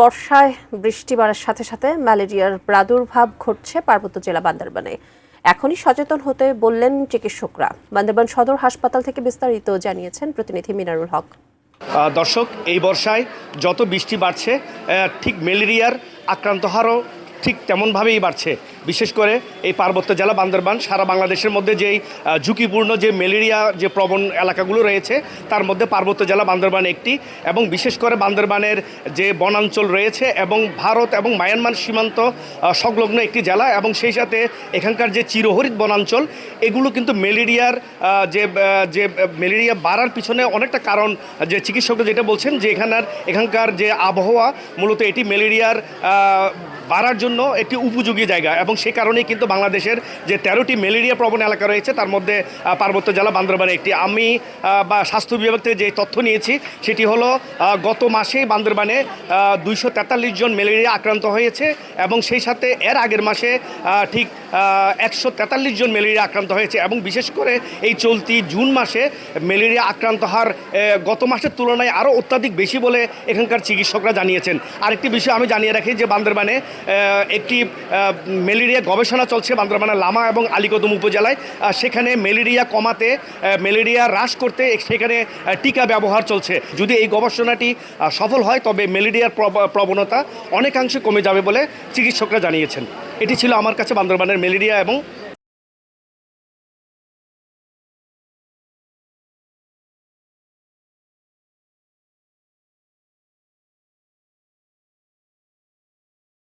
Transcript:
বর্ষায় বৃষ্টি বাড়ার সাথে সাথে ম্যালেরিয়ার প্রাদুর্ভাব ঘটছে পার্বত্য জেলা বান্দরবানে। এখনই সচেতন হতে বললেন চিকিৎসকরা। বান্দরবান সদর হাসপাতাল থেকে বিস্তারিত জানিয়েছেন প্রতিনিধি মিনারুল হক। দর্শক, এই বর্ষায় যত বৃষ্টি বাড়ছে ঠিক ম্যালেরিয়ার আক্রান্ত হারও ঠিক তেমনভাবেই বাড়ছে। বিশেষ করে এই পার্বত্য জেলা বান্দরবান সারা বাংলাদেশের মধ্যে যেই ঝুঁকিপূর্ণ যে ম্যালেরিয়া যে প্রবণ এলাকাগুলো রয়েছে তার মধ্যে পার্বত্য জেলা বান্দরবান একটি, এবং বিশেষ করে বান্দরবানের যে বনাঞ্চল রয়েছে এবং ভারত এবং মায়ানমার সীমান্ত সংলগ্ন একটি জেলা, এবং সেই সাথে এখানকার যে চিরহরিত বনাঞ্চল, এগুলো কিন্তু ম্যালেরিয়ার যে ম্যালেরিয়া বাড়ার পিছনে অনেকটা কারণ যে চিকিৎসকরা যেটা বলছেন যে এখানকার যে আবহাওয়া মূলত এটি ম্যালেরিয়ার বাড়ার জন্য একটি উপযোগী জায়গা, এবং সেই কারণেই কিন্তু বাংলাদেশের যে 13টি ম্যালেরিয়া প্রবণ এলাকা রয়েছে তার মধ্যে পার্বত্য জেলা বান্দরবানে একটি। আমি স্বাস্থ্য বিভাগ থেকে যে তথ্য নিয়েছি সেটি হলো গত মাসেই বান্দরবানে 243 জন ম্যালেরিয়া আক্রান্ত হয়েছে, এবং সেই সাথে এর আগের মাসে ঠিক 143 জন ম্যালেরিয়া আক্রান্ত হয়েছে, এবং বিশেষ করে এই চলতি জুন মাসে ম্যালেরিয়া আক্রান্ত হার গত মাসের তুলনায় আরও অত্যাধিক বেশি বলে এখানকার চিকিৎসকরা জানিয়েছেন। আরেকটি বিষয় আমি জানিয়ে রাখি যে বান্দরবানে একটি ম্যালেরিয়া গবেষণা চলছে বান্দরবানের লামা এবং আলীকদম উপজেলায়। সেখানে ম্যালেরিয়া কমাতে, ম্যালেরিয়া হ্রাস করতে সেখানে টিকা ব্যবহার চলছে। যদি এই গবেষণাটি সফল হয় তবে ম্যালেরিয়ার প্রবণতা অনেকাংশে কমে যাবে বলে চিকিৎসকরা জানিয়েছেন। এটি ছিল আমার কাছে বান্দরবানের ম্যালেরিয়া এবং